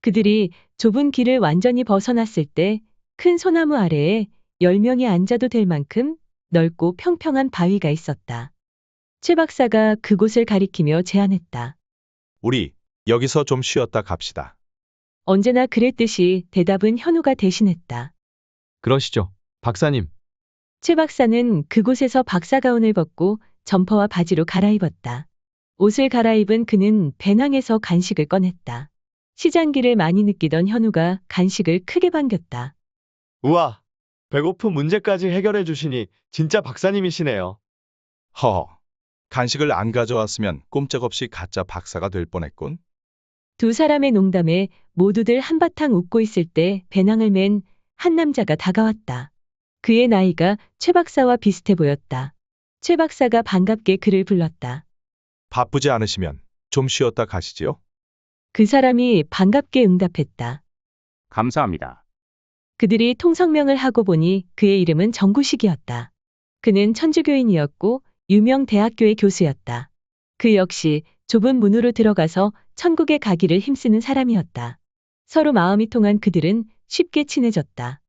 그들이 좁은 길을 완전히 벗어났을 때 큰 소나무 아래에 10명이 앉아도 될 만큼 넓고 평평한 바위가 있었다. 최 박사가 그곳을 가리키며 제안했다. 우리 여기서 좀 쉬었다 갑시다. 언제나 그랬듯이 대답은 현우가 대신했다. 그러시죠, 박사님. 최 박사는 그곳에서 박사가운을 벗고 점퍼와 바지로 갈아입었다. 옷을 갈아입은 그는 배낭에서 간식을 꺼냈다. 시장기를 많이 느끼던 현우가 간식을 크게 반겼다. 우와, 배고픈 문제까지 해결해 주시니 진짜 박사님이시네요. 허허. 간식을 안 가져왔으면 꼼짝없이 가짜 박사가 될 뻔했군. 두 사람의 농담에 모두들 한바탕 웃고 있을 때 배낭을 맨 한 남자가 다가왔다. 그의 나이가 최 박사와 비슷해 보였다. 최 박사가 반갑게 그를 불렀다. 바쁘지 않으시면 좀 쉬었다 가시지요? 그 사람이 반갑게 응답했다. 감사합니다. 그들이 통성명을 하고 보니 그의 이름은 정구식이었다. 그는 천주교인이었고 유명 대학교의 교수였다. 그 역시 좁은 문으로 들어가서 천국에 가기를 힘쓰는 사람이었다. 서로 마음이 통한 그들은 쉽게 친해졌다.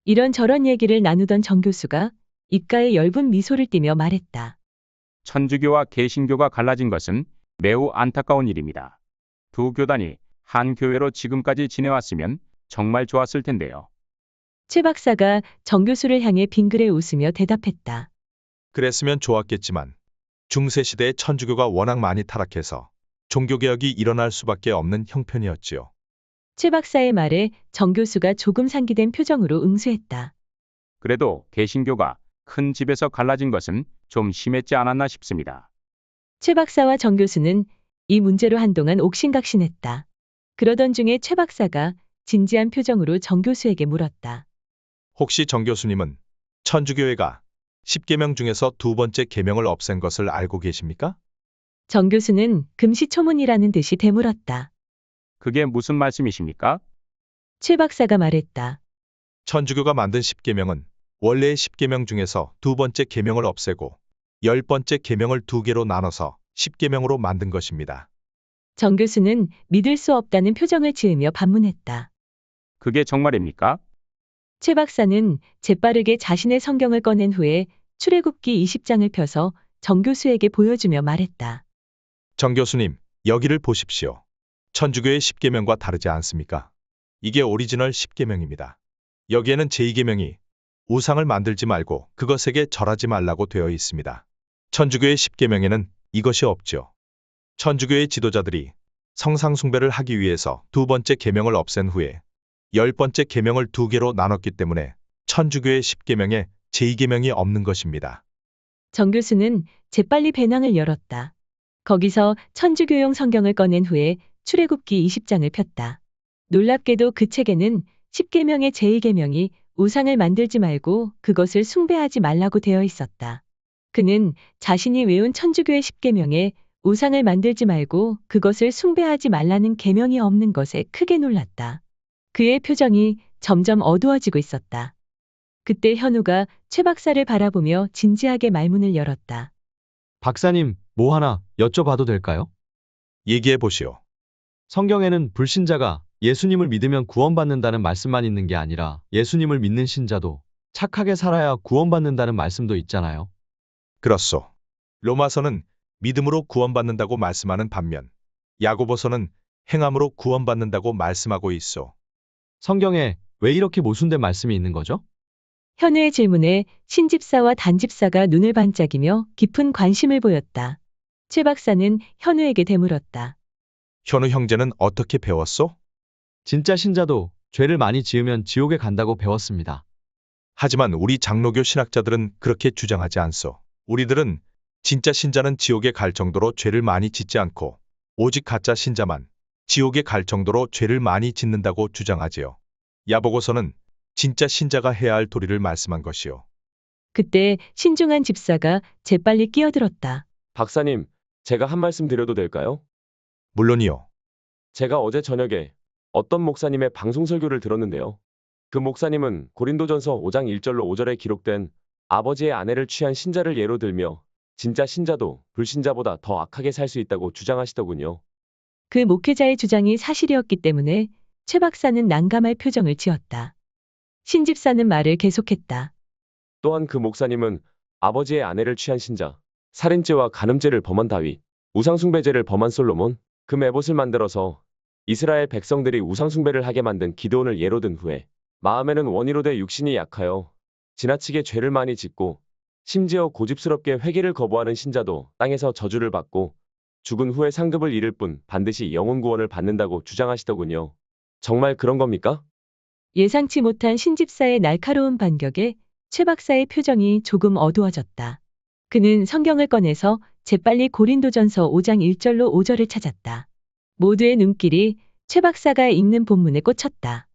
이런저런 얘기를 나누던 정 교수가 입가에 엷은 미소를 띠며 말했다. 천주교와 개신교가 갈라진 것은 매우 안타까운 일입니다. 두 교단이 한 교회로 지금까지 지내왔으면 정말 좋았을 텐데요. 최 박사가 정 교수를 향해 빙그레 웃으며 대답했다. 그랬으면 좋았겠지만 중세시대의 천주교가 워낙 많이 타락해서 종교개혁이 일어날 수밖에 없는 형편이었지요. 최 박사의 말에 정 교수가 조금 상기된 표정으로 응수했다. 그래도 개신교가 큰 집에서 갈라진 것은 좀 심했지 않았나 싶습니다. 최 박사와 정 교수는 이 문제로 한동안 옥신각신했다. 그러던 중에 최 박사가 진지한 표정으로 정 교수에게 물었다. 혹시 정 교수님은 천주교회가 10계명 중에서 두 번째 계명을 없앤 것을 알고 계십니까? 정 교수는 금시초문이라는 듯이 되물었다. 그게 무슨 말씀이십니까? 최 박사가 말했다. 천주교가 만든 10계명은 원래의 10계명 중에서 두 번째 계명을 없애고 10번째 계명을 두 개로 나눠서 10계명으로 만든 것입니다. 정 교수는 믿을 수 없다는 표정을 지으며 반문했다. 그게 정말입니까? 최 박사는 재빠르게 자신의 성경을 꺼낸 후에 출애굽기 20장을 펴서 정 교수에게 보여주며 말했다. 정 교수님, 여기를 보십시오. 천주교의 10계명과 다르지 않습니까? 이게 오리지널 10계명입니다. 여기에는 제2계명이 우상을 만들지 말고 그것에게 절하지 말라고 되어 있습니다. 천주교의 10계명에는 이것이 없죠. 천주교의 지도자들이 성상 숭배를 하기 위해서 두 번째 계명을 없앤 후에 10번째 계명을 두 개로 나눴기 때문에 천주교의 10계명에 제2계명이 없는 것입니다. 정 교수는 재빨리 배낭을 열었다. 거기서 천주교용 성경을 꺼낸 후에 출애굽기 20장을 폈다. 놀랍게도 그 책에는 10계명의 제2계명이 우상을 만들지 말고 그것을 숭배하지 말라고 되어 있었다. 그는 자신이 외운 천주교의 10계명에 우상을 만들지 말고 그것을 숭배하지 말라는 계명이 없는 것에 크게 놀랐다. 그의 표정이 점점 어두워지고 있었다. 그때 현우가 최 박사를 바라보며 진지하게 말문을 열었다. 박사님, 뭐 하나 여쭤봐도 될까요? 얘기해 보시오. 성경에는 불신자가 예수님을 믿으면 구원받는다는 말씀만 있는 게 아니라 예수님을 믿는 신자도 착하게 살아야 구원받는다는 말씀도 있잖아요. 그렇소. 로마서는 믿음으로 구원받는다고 말씀하는 반면 야고보서는 행함으로 구원받는다고 말씀하고 있소. 성경에 왜 이렇게 모순된 말씀이 있는 거죠? 현우의 질문에 신집사와 단집사가 눈을 반짝이며 깊은 관심을 보였다. 최 박사는 현우에게 되물었다. 현우 형제는 어떻게 배웠소? 진짜 신자도 죄를 많이 지으면 지옥에 간다고 배웠습니다. 하지만 우리 장로교 신학자들은 그렇게 주장하지 않소. 우리들은 진짜 신자는 지옥에 갈 정도로 죄를 많이 짓지 않고 오직 가짜 신자만 지옥에 갈 정도로 죄를 많이 짓는다고 주장하지요. 야보고서는 진짜 신자가 해야 할 도리를 말씀한 것이요. 그때 신중한 집사가 재빨리 끼어들었다. 박사님, 제가 한 말씀 드려도 될까요? 물론이요. 제가 어제 저녁에 어떤 목사님의 방송 설교를 들었는데요. 그 목사님은 고린도전서 5장 1절로 5절에 기록된 아버지의 아내를 취한 신자를 예로 들며 진짜 신자도 불신자보다 더 악하게 살 수 있다고 주장하시더군요. 그 목회자의 주장이 사실이었기 때문에 최 박사는 난감할 표정을 지었다. 신 집사는 말을 계속했다. 또한 그 목사님은 아버지의 아내를 취한 신자, 살인죄와 간음죄를 범한 다윗, 우상숭배죄를 범한 솔로몬, 그 메봇을 만들어서 이스라엘 백성들이 우상숭배를 하게 만든 기드온을 예로 든 후에 마음에는 원의로 돼 육신이 약하여 지나치게 죄를 많이 짓고 심지어 고집스럽게 회개를 거부하는 신자도 땅에서 저주를 받고 죽은 후에 상급을 잃을 뿐 반드시 영혼 구원을 받는다고 주장하시더군요. 정말 그런 겁니까? 예상치 못한 신 집사의 날카로운 반격에 최 박사의 표정이 조금 어두워졌다. 그는 성경을 꺼내서 재빨리 고린도전서 5장 1절로 5절을 찾았다. 모두의 눈길이 최 박사가 읽는 본문에 꽂혔다.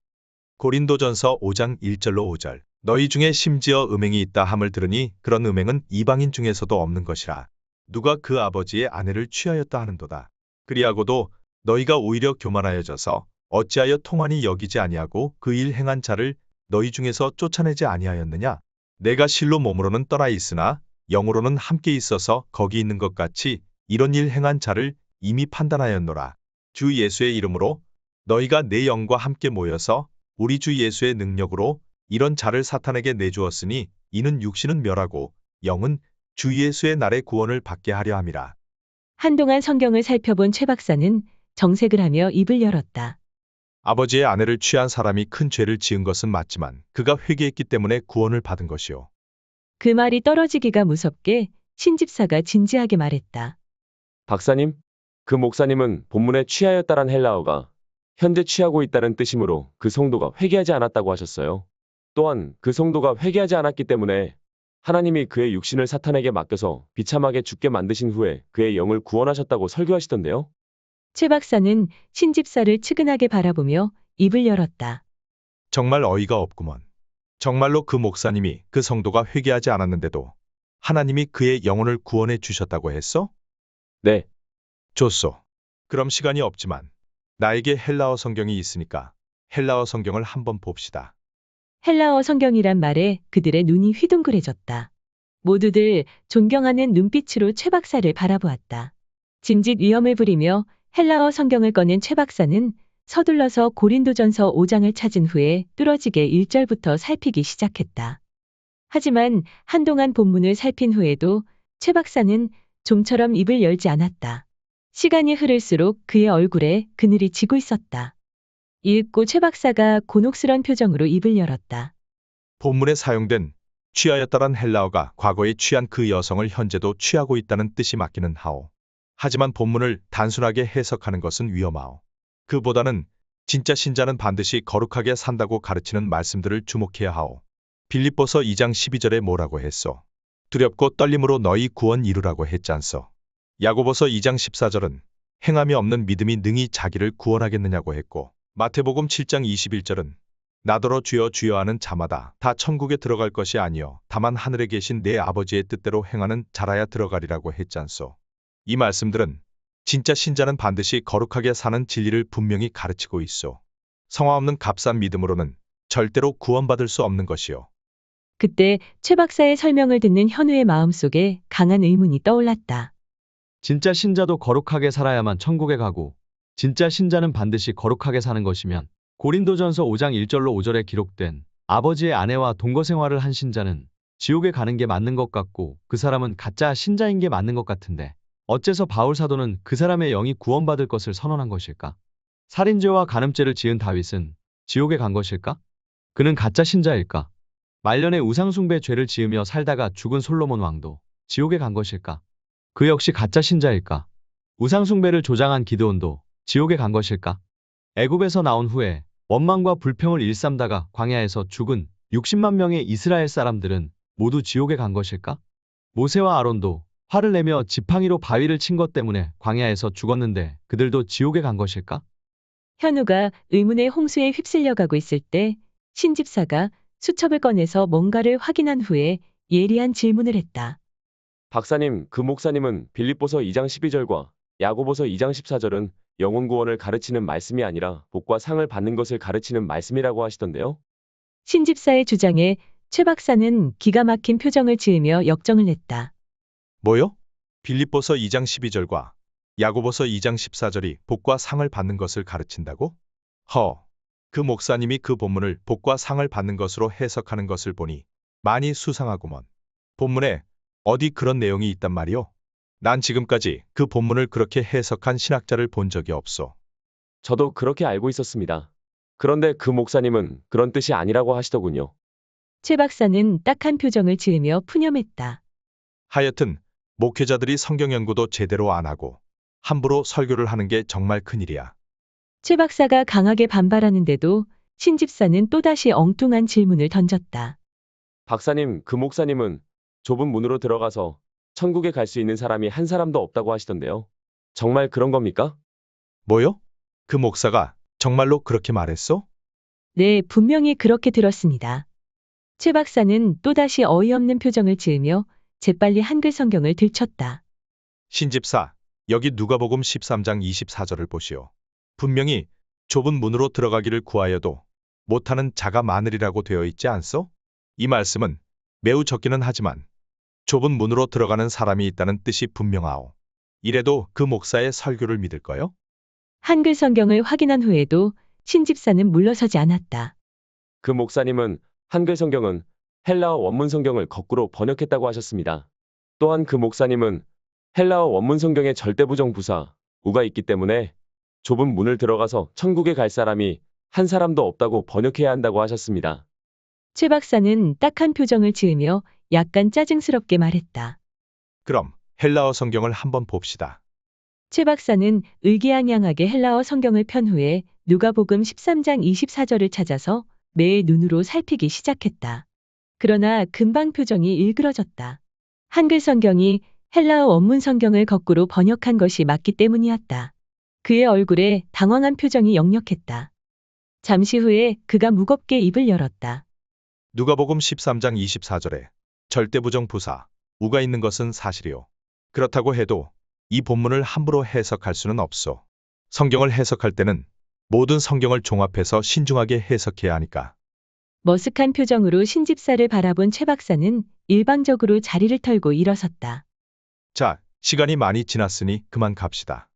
고린도전서 5장 1절로 5절. 너희 중에 심지어 음행이 있다 함을 들으니 그런 음행은 이방인 중에서도 없는 것이라. 누가 그 아버지의 아내를 취하였다 하는도다. 그리하고도 너희가 오히려 교만하여져서 어찌하여 통한이 여기지 아니하고 그 일 행한 자를 너희 중에서 쫓아내지 아니하였느냐? 내가 실로 몸으로는 떠나 있으나 영으로는 함께 있어서 거기 있는 것 같이 이런 일 행한 자를 이미 판단하였노라. 주 예수의 이름으로 너희가 내 영과 함께 모여서 우리 주 예수의 능력으로 이런 자를 사탄에게 내주었으니 이는 육신은 멸하고 영은 주 예수의 날에 구원을 받게 하려 함이라. 한동안 성경을 살펴본 최 박사는 정색을 하며 입을 열었다. 아버지의 아내를 취한 사람이 큰 죄를 지은 것은 맞지만 그가 회개했기 때문에 구원을 받은 것이요. 그 말이 떨어지기가 무섭게 신 집사가 진지하게 말했다. 박사님, 그 목사님은 본문에 취하였다란 헬라어가 현재 취하고 있다는 뜻이므로 그 성도가 회개하지 않았다고 하셨어요. 또한 그 성도가 회개하지 않았기 때문에 하나님이 그의 육신을 사탄에게 맡겨서 비참하게 죽게 만드신 후에 그의 영을 구원하셨다고 설교하시던데요. 최 박사는 신 집사를 측은하게 바라보며 입을 열었다. 정말 어이가 없구먼. 정말로 그 목사님이 그 성도가 회개하지 않았는데도 하나님이 그의 영혼을 구원해 주셨다고 했어? 네, 좋소. 그럼 시간이 없지만 나에게 헬라어 성경이 있으니까 헬라어 성경을 한번 봅시다. 헬라어 성경이란 말에 그들의 눈이 휘둥그레졌다. 모두들 존경하는 눈빛으로 최 박사를 바라보았다. 짐짓 위험을 부리며 헬라어 성경을 꺼낸 최 박사는 서둘러서 고린도전서 5장을 찾은 후에 뚫어지게 1절부터 살피기 시작했다. 하지만 한동안 본문을 살핀 후에도 최 박사는 좀처럼 입을 열지 않았다. 시간이 흐를수록 그의 얼굴에 그늘이 지고 있었다. 읽고 최 박사가 곤혹스런 표정으로 입을 열었다. 본문에 사용된 취하였다란 헬라어가 과거에 취한 그 여성을 현재도 취하고 있다는 뜻이 맞기는 하오. 하지만 본문을 단순하게 해석하는 것은 위험하오. 그보다는 진짜 신자는 반드시 거룩하게 산다고 가르치는 말씀들을 주목해야 하오. 빌립보서 2장 12절에 뭐라고 했소? 두렵고 떨림으로 너희 구원 이루라고 했잖소. 야고보서 2장 14절은 행함이 없는 믿음이 능히 자기를 구원하겠느냐고 했고, 마태복음 7장 21절은 나더러 주여 주여 하는 자마다 다 천국에 들어갈 것이 아니요 다만 하늘에 계신 내 아버지의 뜻대로 행하는 자라야 들어가리라고 했잖소. 이 말씀들은 진짜 신자는 반드시 거룩하게 사는 진리를 분명히 가르치고 있소. 성화 없는 값싼 믿음으로는 절대로 구원받을 수 없는 것이요. 그때 최 박사의 설명을 듣는 현우의 마음속에 강한 의문이 떠올랐다. 진짜 신자도 거룩하게 살아야만 천국에 가고 진짜 신자는 반드시 거룩하게 사는 것이면 고린도전서 5장 1절로 5절에 기록된 아버지의 아내와 동거 생활을 한 신자는 지옥에 가는 게 맞는 것 같고 그 사람은 가짜 신자인 게 맞는 것 같은데 어째서 바울 사도는 그 사람의 영이 구원받을 것을 선언한 것일까? 살인죄와 간음죄를 지은 다윗은 지옥에 간 것일까? 그는 가짜 신자일까? 말년에 우상숭배 죄를 지으며 살다가 죽은 솔로몬 왕도 지옥에 간 것일까? 그 역시 가짜 신자일까? 우상숭배를 조장한 기드온도 지옥에 간 것일까? 애굽에서 나온 후에 원망과 불평을 일삼다가 광야에서 죽은 60만 명의 이스라엘 사람들은 모두 지옥에 간 것일까? 모세와 아론도 화를 내며 지팡이로 바위를 친 것 때문에 광야에서 죽었는데 그들도 지옥에 간 것일까? 현우가 의문의 홍수에 휩쓸려가고 있을 때 신집사가 수첩을 꺼내서 뭔가를 확인한 후에 예리한 질문을 했다. 박사님, 그 목사님은 빌립보서 2장 12절과 야고보서 2장 14절은 영혼 구원을 가르치는 말씀이 아니라 복과 상을 받는 것을 가르치는 말씀이라고 하시던데요. 신집사의 주장에 최 박사는 기가 막힌 표정을 지으며 역정을 냈다. 뭐요? 빌립보서 2장 12절과 야고보서 2장 14절이 복과 상을 받는 것을 가르친다고? 그 목사님이 그 본문을 복과 상을 받는 것으로 해석하는 것을 보니 많이 수상하구먼. 본문에 어디 그런 내용이 있단 말이오? 난 지금까지 그 본문을 그렇게 해석한 신학자를 본 적이 없소. 저도 그렇게 알고 있었습니다. 그런데 그 목사님은 그런 뜻이 아니라고 하시더군요. 최 박사는 딱한 표정을 지으며 푸념했다. 하여튼 목회자들이 성경 연구도 제대로 안 하고 함부로 설교를 하는 게 정말 큰일이야. 최 박사가 강하게 반발하는데도 신 집사는 또다시 엉뚱한 질문을 던졌다. 박사님, 그 목사님은 좁은 문으로 들어가서 천국에 갈 수 있는 사람이 한 사람도 없다고 하시던데요. 정말 그런 겁니까? 뭐요? 그 목사가 정말로 그렇게 말했어? 네, 분명히 그렇게 들었습니다. 최 박사는 또다시 어이없는 표정을 지으며 재빨리 한글 성경을 들췄다. 신집사, 여기 누가복음 13장 24절을 보시오. 분명히 좁은 문으로 들어가기를 구하여도 못하는 자가 많으리라고 되어 있지 않소? 이 말씀은 매우 적기는 하지만 좁은 문으로 들어가는 사람이 있다는 뜻이 분명하오. 이래도 그 목사의 설교를 믿을까요? 한글 성경을 확인한 후에도 신 집사는 물러서지 않았다. 그 목사님은 한글 성경은 헬라어 원문 성경을 거꾸로 번역했다고 하셨습니다. 또한 그 목사님은 헬라어 원문 성경에 절대부정 부사 우가 있기 때문에 좁은 문을 들어가서 천국에 갈 사람이 한 사람도 없다고 번역해야 한다고 하셨습니다. 최 박사는 딱한 표정을 지으며 약간 짜증스럽게 말했다. 그럼 헬라어 성경을 한번 봅시다. 최 박사는 의기양양하게 헬라어 성경을 편 후에 누가복음 13장 24절을 찾아서 매의 눈으로 살피기 시작했다. 그러나 금방 표정이 일그러졌다. 한글 성경이 헬라어 원문 성경을 거꾸로 번역한 것이 맞기 때문이었다. 그의 얼굴에 당황한 표정이 역력했다. 잠시 후에 그가 무겁게 입을 열었다. 누가복음 13장 24절에 절대부정 부사 우가 있는 것은 사실이오. 그렇다고 해도 이 본문을 함부로 해석할 수는 없소. 성경을 해석할 때는 모든 성경을 종합해서 신중하게 해석해야 하니까. 머쓱한 표정으로 신집사를 바라본 최 박사는 일방적으로 자리를 털고 일어섰다. 자, 시간이 많이 지났으니 그만 갑시다.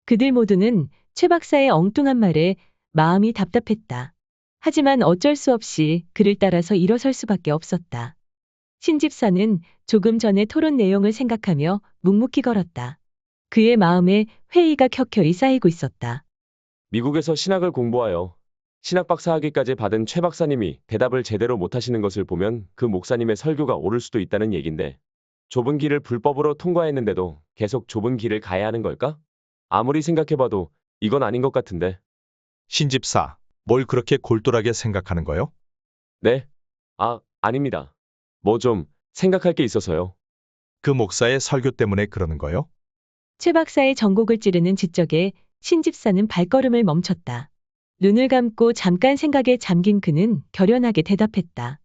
그들 모두는 최 박사의 엉뚱한 말에 마음이 답답했다. 하지만 어쩔 수 없이 그를 따라서 일어설 수밖에 없었다. 신집사는 조금 전에 토론 내용을 생각하며 묵묵히 걸었다. 그의 마음에 회의가 켜켜이 쌓이고 있었다. 미국에서 신학을 공부하여 신학 박사 학위까지 받은 최 박사님이 대답을 제대로 못하시는 것을 보면 그 목사님의 설교가 옳을 수도 있다는 얘긴데 좁은 길을 불법으로 통과했는데도 계속 좁은 길을 가야 하는 걸까? 아무리 생각해봐도 이건 아닌 것 같은데. 신집사, 뭘 그렇게 골똘하게 생각하는 거요? 네? 아닙니다. 뭐 좀 생각할 게 있어서요. 그 목사의 설교 때문에 그러는 거요? 최 박사의 전곡을 찌르는 지적에 신집사는 발걸음을 멈췄다. 눈을 감고 잠깐 생각에 잠긴 그는 결연하게 대답했다.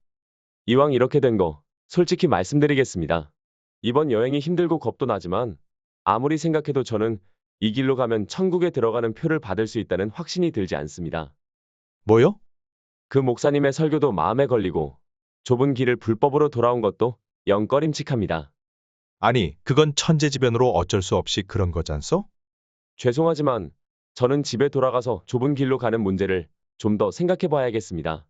이왕 이렇게 된 거 솔직히 말씀드리겠습니다. 이번 여행이 힘들고 겁도 나지만 아무리 생각해도 저는 이 길로 가면 천국에 들어가는 표를 받을 수 있다는 확신이 들지 않습니다. 뭐요? 그 목사님의 설교도 마음에 걸리고 좁은 길을 불법으로 돌아온 것도 영 꺼림칙합니다. 아니, 그건 천재지변으로 어쩔 수 없이 그런 거잖소? 죄송하지만 저는 집에 돌아가서 좁은 길로 가는 문제를 좀 더 생각해 봐야겠습니다.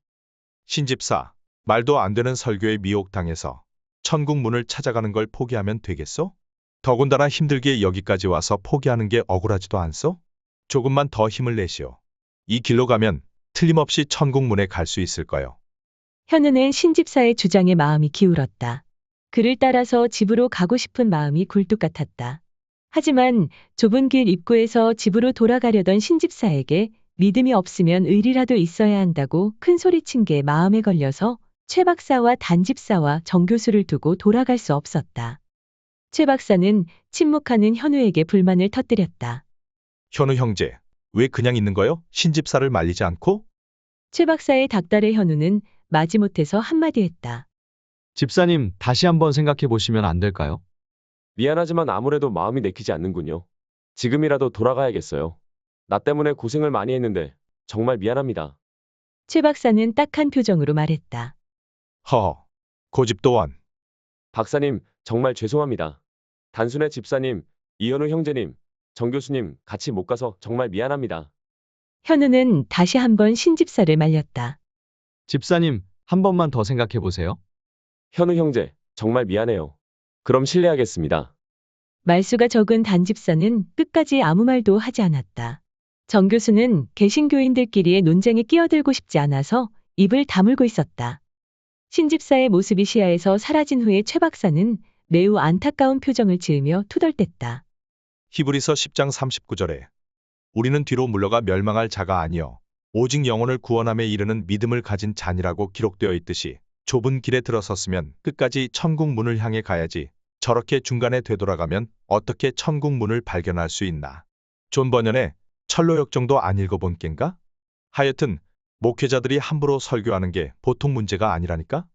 신집사, 말도 안 되는 설교에 미혹당해서 천국 문을 찾아가는 걸 포기하면 되겠소? 더군다나 힘들게 여기까지 와서 포기하는 게 억울하지도 않소? 조금만 더 힘을 내시오. 이 길로 가면 틀림없이 천국 문에 갈 수 있을 거요. 현우는 신집사의 주장에 마음이 기울었다. 그를 따라서 집으로 가고 싶은 마음이 굴뚝 같았다. 하지만 좁은 길 입구에서 집으로 돌아가려던 신집사에게 믿음이 없으면 의리라도 있어야 한다고 큰 소리친 게 마음에 걸려서 최 박사와 단집사와 정교수를 두고 돌아갈 수 없었다. 최 박사는 침묵하는 현우에게 불만을 터뜨렸다. 현우 형제, 왜 그냥 있는 거요? 신집사를 말리지 않고? 최 박사의 닭달의 현우는 마지못해서 한마디 했다. 집사님, 다시 한번 생각해 보시면 안 될까요? 미안하지만 아무래도 마음이 내키지 않는군요. 지금이라도 돌아가야겠어요. 나 때문에 고생을 많이 했는데 정말 미안합니다. 최 박사는 딱한 표정으로 말했다. 허허, 고집도 원. 박사님, 정말 죄송합니다. 단순해 집사님, 이현우 형제님, 정 교수님 같이 못 가서 정말 미안합니다. 현우는 다시 한번 신집사를 말렸다. 집사님, 한 번만 더 생각해 보세요. 현우 형제, 정말 미안해요. 그럼 실례하겠습니다. 말수가 적은 단집사는 끝까지 아무 말도 하지 않았다. 정 교수는 개신교인들끼리의 논쟁에 끼어들고 싶지 않아서 입을 다물고 있었다. 신집사의 모습이 시야에서 사라진 후에 최 박사는 매우 안타까운 표정을 지으며 투덜댔다. 히브리서 10장 39절에 우리는 뒤로 물러가 멸망할 자가 아니여 오직 영혼을 구원함에 이르는 믿음을 가진 자니라고 기록되어 있듯이 좁은 길에 들어섰으면 끝까지 천국 문을 향해 가야지 저렇게 중간에 되돌아가면 어떻게 천국 문을 발견할 수 있나. 존 버년의 철로역정도 안 읽어본 겐가? 하여튼 목회자들이 함부로 설교하는 게 보통 문제가 아니라니까?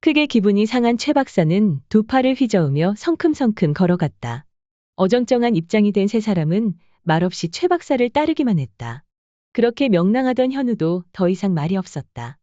크게 기분이 상한 최 박사는 두 팔을 휘저으며 성큼성큼 걸어갔다. 어정쩡한 입장이 된 세 사람은 말없이 최 박사를 따르기만 했다. 그렇게 명랑하던 현우도 더 이상 말이 없었다.